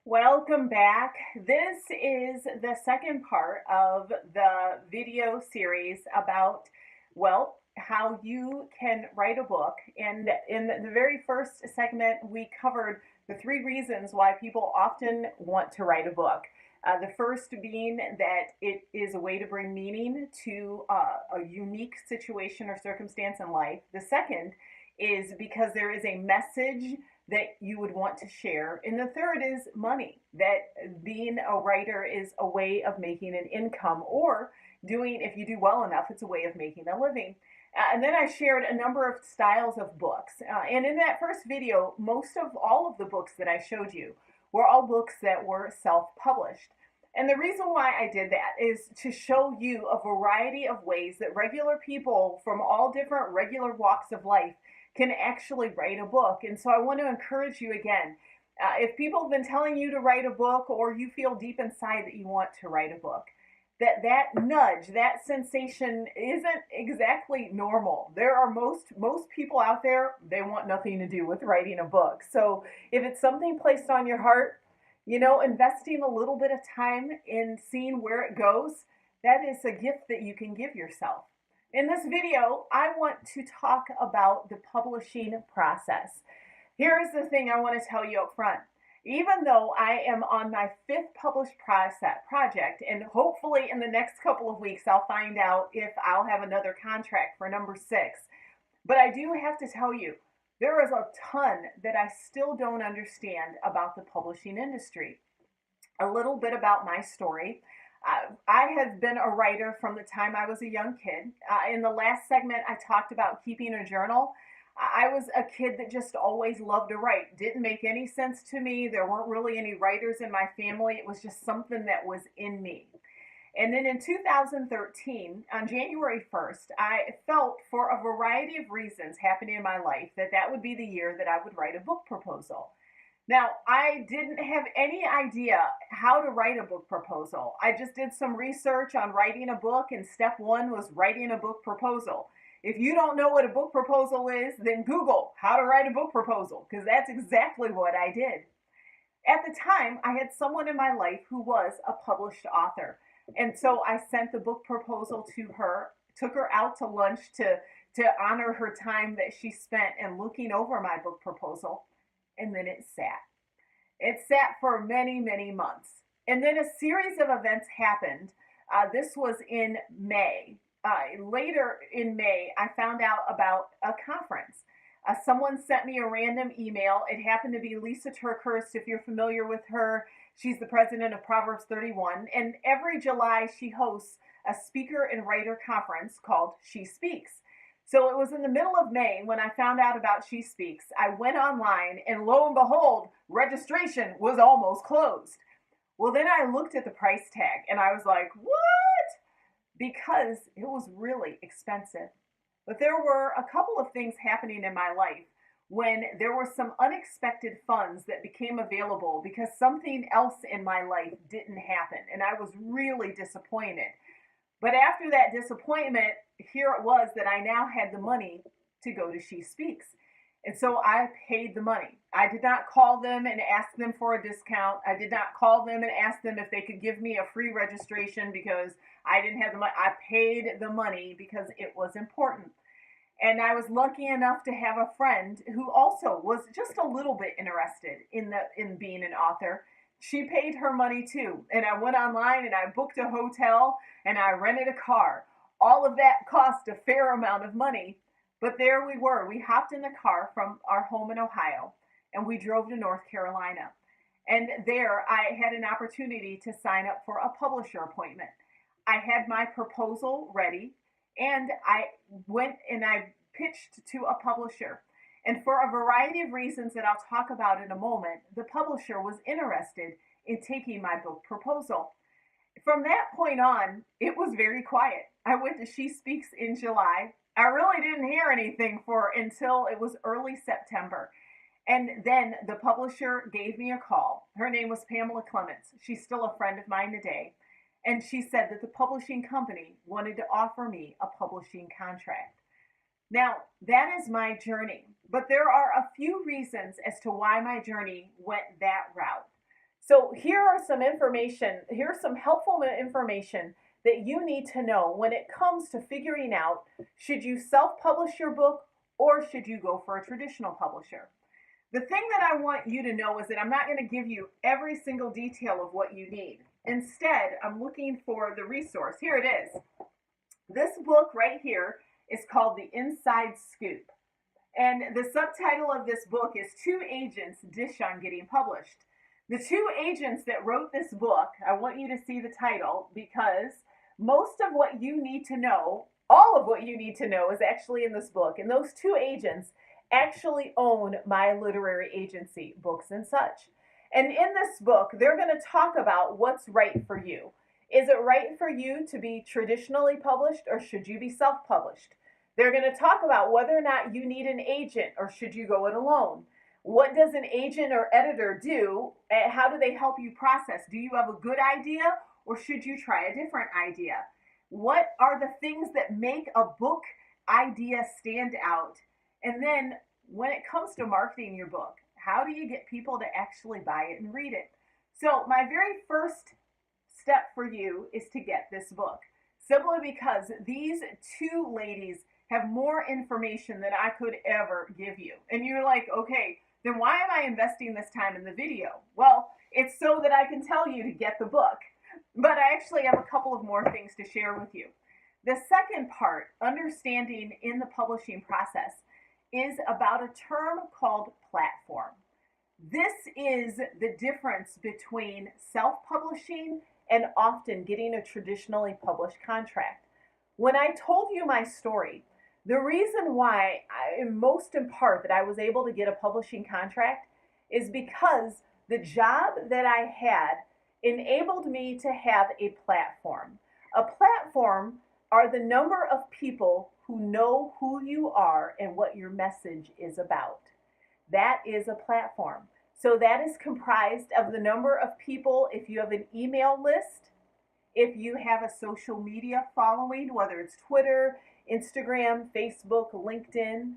Welcome back. This is the second part of the video series about, how you can write a book. And in the very first segment, we covered the three reasons why people often want to write a book. The first being that it is a way to bring meaning to a unique situation or circumstance in life. The second is because there is a message that you would want to share. And the third is money, that being a writer is a way of making an income, or doing, if you do well enough, it's a way of making a living. And then I shared a number of styles of books. And in that first video, most of all of the books that I showed you were all books that were self published. And the reason why I did that is to show you a variety of ways that regular people from all different regular walks of life can actually write a book. And so I want to encourage you again. If people have been telling you to write a book, or you feel deep inside that you want to write a book, that nudge, that sensation isn't exactly normal. There are most people out there, they want nothing to do with writing a book. So if it's something placed on your heart, investing a little bit of time in seeing where it goes, that is a gift that you can give yourself. In this video, I want to talk about the publishing process. Here is the thing I want to tell you up front. Even though I am on my fifth published project, and hopefully in the next couple of weeks I'll find out if I'll have another contract for number six, but I do have to tell you, there is a ton that I still don't understand about the publishing industry. A little bit about my story. I have been a writer from the time I was a young kid. In the last segment, I talked about keeping a journal. I was a kid that just always loved to write. Didn't make any sense to me. There weren't really any writers in my family. It was just something that was in me. And then in 2013, on January 1st, I felt, for a variety of reasons happening in my life, that that would be the year that I would write a book proposal. Now, I didn't have any idea how to write a book proposal. I just did some research on writing a book, and step one was writing a book proposal. If you don't know what a book proposal is, then Google how to write a book proposal, because that's exactly what I did. At the time, I had someone in my life who was a published author. And so I sent the book proposal to her, took her out to lunch to honor her time that she spent in looking over my book proposal. And then it sat. It sat for many, many months. And then a series of events happened. This was in May. Later in May, I found out about a conference. Someone sent me a random email. It happened to be Lisa TerKeurst, if you're familiar with her. She's the president of Proverbs 31. And every July, she hosts a speaker and writer conference called She Speaks. So it was in the middle of May when I found out about She Speaks. I went online, and lo and behold, registration was almost closed. Well, then I looked at the price tag and I was like, what? Because it was really expensive. But there were a couple of things happening in my life when there were some unexpected funds that became available because something else in my life didn't happen. And I was really disappointed. But after that disappointment, here it was that I now had the money to go to She Speaks. And so I paid the money. I did not call them and ask them for a discount. I did not call them and ask them if they could give me a free registration because I didn't have the money. I paid the money because it was important. And I was lucky enough to have a friend who also was just a little bit interested in being an author. She paid her money too. And I went online and I booked a hotel and I rented a car. All of that cost a fair amount of money. But there we were. We hopped in the car from our home in Ohio and we drove to North Carolina. And there I had an opportunity to sign up for a publisher appointment. I had my proposal ready and I went and I pitched to a publisher. And for a variety of reasons that I'll talk about in a moment, the publisher was interested in taking my book proposal. From that point on, it was very quiet. I went to She Speaks in July. I really didn't hear anything for until it was early September. And then the publisher gave me a call. Her name was Pamela Clements. She's still a friend of mine today. And she said that the publishing company wanted to offer me a publishing contract. Now, that is my journey, but there are a few reasons as to why my journey went that route. So here's some helpful information that you need to know when it comes to figuring out, should you self-publish your book or should you go for a traditional publisher? The thing that I want you to know is that I'm not going to give you every single detail of what you need. Instead, I'm looking for the resource. Here it is. This book right here is called The Inside Scoop. And the subtitle of this book is Two Agents Dish on Getting Published. The two agents that wrote this book, I want you to see the title because most of what you need to know, all of what you need to know, is actually in this book. And those two agents actually own my literary agency, Books and Such. And in this book, they're going to talk about what's right for you. Is it right for you to be traditionally published or should you be self-published? They're going to talk about whether or not you need an agent or should you go it alone. What does an agent or editor do? How do they help you process? Do you have a good idea or should you try a different idea? What are the things that make a book idea stand out? And then when it comes to marketing your book, how do you get people to actually buy it and read it? So my very first step for you is to get this book, simply because these two ladies have more information than I could ever give you. And you're like, okay, then why am I investing this time in the video? Well, it's so that I can tell you to get the book. But I actually have a couple of more things to share with you. The second part, understanding in the publishing process, is about a term called platform. This is the difference between self-publishing and often getting a traditionally published contract. When I told you my story, the reason why, most in part, that I was able to get a publishing contract is because the job that I had enabled me to have a platform. A platform are the number of people who know who you are and what your message is about. That is a platform. So that is comprised of the number of people, if you have an email list, if you have a social media following, whether it's Twitter, Instagram, Facebook, LinkedIn,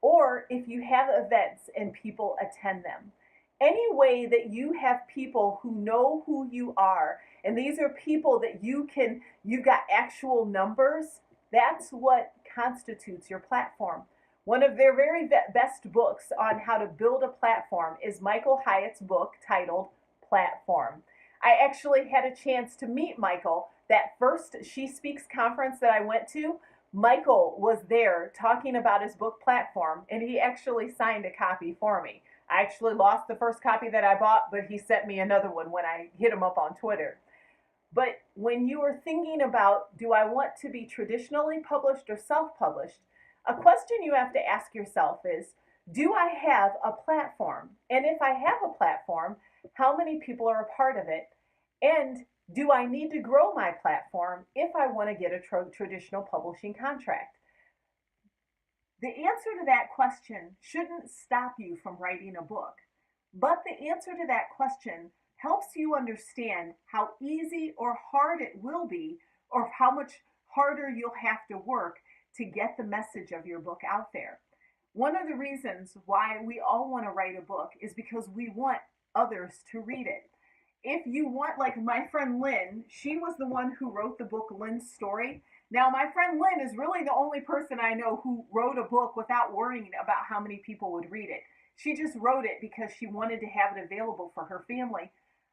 or if you have events and people attend them. Any way that you have people who know who you are, and these are people that you've got actual numbers, that's what constitutes your platform. One of their very best books on how to build a platform is Michael Hyatt's book titled Platform. I actually had a chance to meet Michael. That first She Speaks conference that I went to, Michael was there talking about his book Platform, and he actually signed a copy for me. I actually lost the first copy that I bought, but he sent me another one when I hit him up on Twitter. But when you are thinking about, do I want to be traditionally published or self-published, a question you have to ask yourself is, do I have a platform? And if I have a platform, how many people are a part of it? And do I need to grow my platform if I want to get a traditional publishing contract? The answer to that question shouldn't stop you from writing a book, but the answer to that question helps you understand how easy or hard it will be, or how much harder you'll have to work to get the message of your book out there. One of the reasons why we all want to write a book is because we want others to read it. If you want, like my friend Lynn, she was the one who wrote the book Lynn's Story. Now, my friend Lynn is really the only person I know who wrote a book without worrying about how many people would read it. She just wrote it because she wanted to have it available for her family.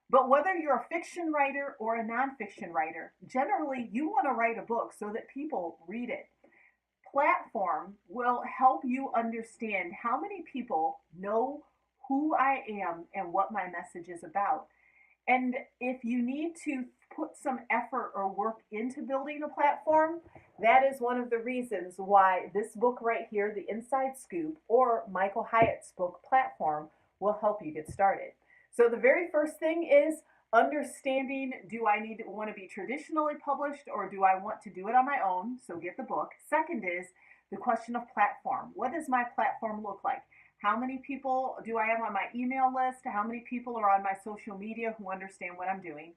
But whether you're a fiction writer or a nonfiction writer, generally you want to write a book so that people read it. Platform will help you understand how many people know who I am and what my message is about. And if you need to put some effort or work into building a platform, that is one of the reasons why this book right here, The Inside Scoop, or Michael Hyatt's book Platform, will help you get started. So the very first thing is understanding, do I want to be traditionally published or do I want to do it on my own? So get the book. Second is the question of platform. What does my platform look like? How many people do I have on my email list? How many people are on my social media who understand what I'm doing?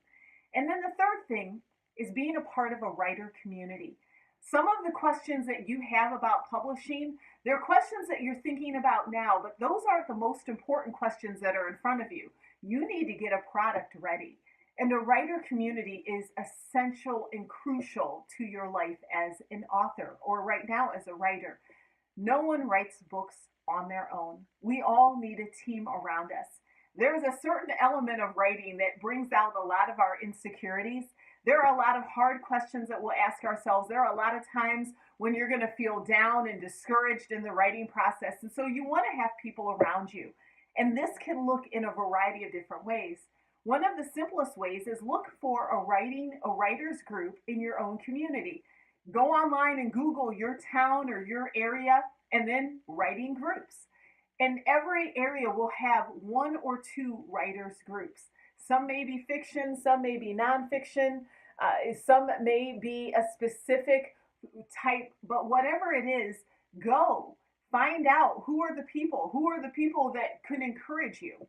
And then the third thing is being a part of a writer community. Some of the questions that you have about publishing, they're questions that you're thinking about now, but those aren't the most important questions that are in front of you. you need to get a product ready. And a writer community is essential and crucial to your life as an author, or right now as a writer. No one writes books on their own. We all need a team around us. There's a certain element of writing that brings out a lot of our insecurities. There are a lot of hard questions that we'll ask ourselves. There are a lot of times when you're going to feel down and discouraged in the writing process. And so you want to have people around you. And this can look in a variety of different ways. One of the simplest ways is look for a writers group in your own community. Go online and Google your town or your area and then writing groups. And every area will have one or two writers groups. Some may be fiction, some may be nonfiction, some may be a specific type, but whatever it is, go find out who are the people that could encourage you.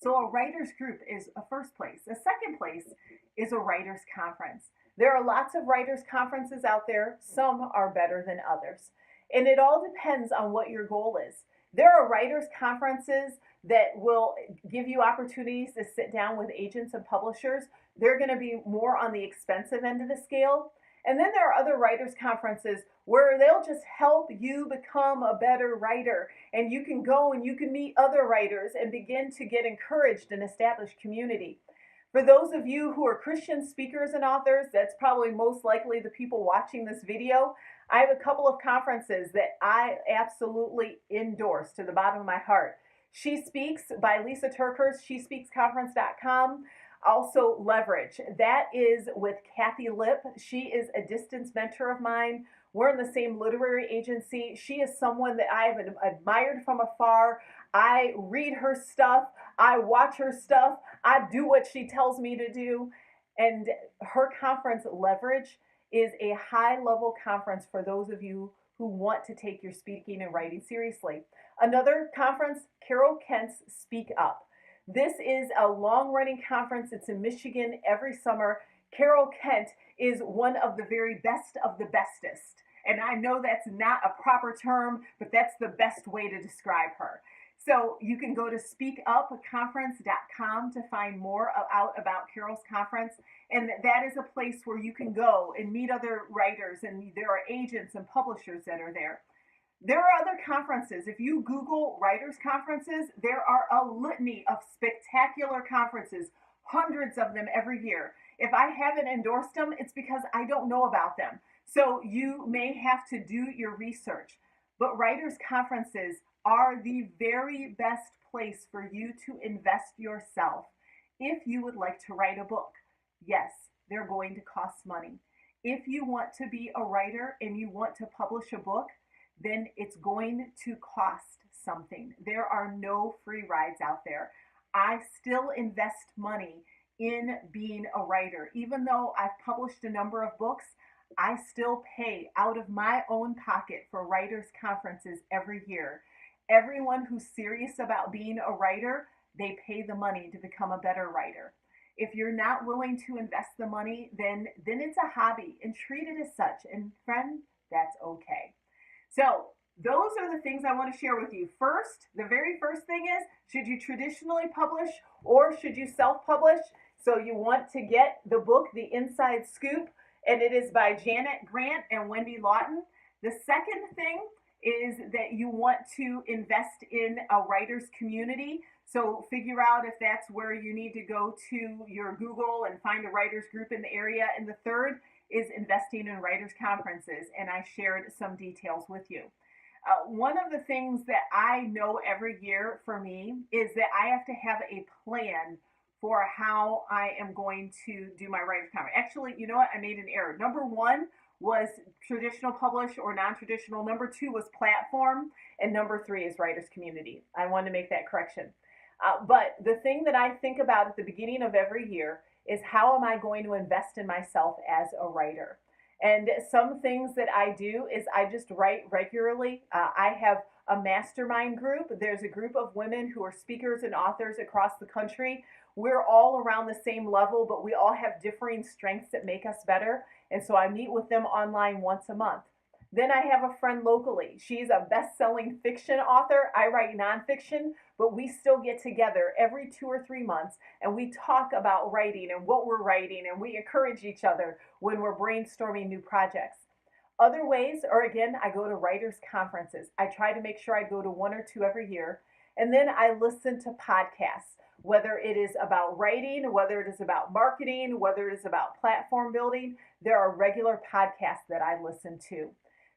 So a writers group is a first place. A second place is a writers conference. There are lots of writers conferences out there. Some are better than others. And it all depends on what your goal is. There are writers conferences that will give you opportunities to sit down with agents and publishers. They're going to be more on the expensive end of the scale. And then there are other writers conferences where they'll just help you become a better writer. And you can go and you can meet other writers and begin to get encouraged and establish community. For those of you who are Christian speakers and authors, that's probably most likely the people watching this video. I have a couple of conferences that I absolutely endorse to the bottom of my heart. She Speaks by Lisa TerKeurst, SheSpeaksConference.com. Also, Leverage. That is with Kathy Lipp. She is a distance mentor of mine. We're in the same literary agency. She is someone that I have admired from afar. I read her stuff. I watch her stuff. I do what she tells me to do. And her conference, Leverage, is a high-level conference for those of you who want to take your speaking and writing seriously. Another conference, Carol Kent's Speak Up. This is a long-running conference. It's in Michigan every summer. Carol Kent is one of the very best of the bestest. And I know that's not a proper term, but that's the best way to describe her. So you can go to speakupconference.com to find more out about Carol's conference. And that is a place where you can go and meet other writers, and there are agents and publishers that are there. There are other conferences. If you Google writers conferences, there are a litany of spectacular conferences, hundreds of them every year. If I haven't endorsed them, it's because I don't know about them. So you may have to do your research. But writers conferences are the very best place for you to invest yourself if you would like to write a book. Yes, they're going to cost money. If you want to be a writer and you want to publish a book, then it's going to cost something. There are no free rides out there. I still invest money in being a writer. Even though I've published a number of books, I still pay out of my own pocket for writers' conferences every year. Everyone who's serious about being a writer, they pay the money to become a better writer. If you're not willing to invest the money, then it's a hobby and treat it as such. And friend, that's okay. So those are the things I want to share with you. First, the very first thing is, should you traditionally publish or should you self-publish? So you want to get the book, The Inside Scoop, and it is by Janet Grant and Wendy Lawton. The second thing is that you want to invest in a writer's community. So figure out if that's where you need to go to your Google and find a writer's group in the area. And the third is investing in writers' conferences, and I shared some details with you. One of the things that I know every year for me is that I have to have a plan for how I am going to do my writers' conference. Actually, you know what? I made an error. Number one was traditional publish or non-traditional. Number two was platform, and number three is writers' community. I wanted to make that correction. But the thing that I think about at the beginning of every year is, how am I going to invest in myself as a writer? And some things that I do is I just write regularly. I have a mastermind group. There's a group of women who are speakers and authors across the country. We're all around the same level, but we all have differing strengths that make us better. And so I meet with them online once a month. Then I have a friend locally. She's a best-selling fiction author. I write nonfiction, but we still get together every 2 or 3 months and we talk about writing and what we're writing, and we encourage each other when we're brainstorming new projects. Other ways are, again, I go to writers' conferences. I try to make sure I go to 1 or 2 every year. And then I listen to podcasts, whether it is about writing, whether it is about marketing, whether it is about platform building. There are regular podcasts that I listen to.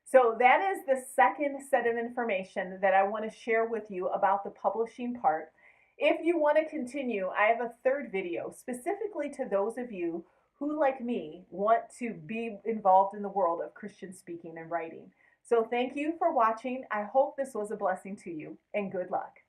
So that is the second set of information that I want to share with you about the publishing part. If you want to continue, I have a third video specifically to those of you who, like me, want to be involved in the world of Christian speaking and writing. So thank you for watching. I hope this was a blessing to you, and good luck.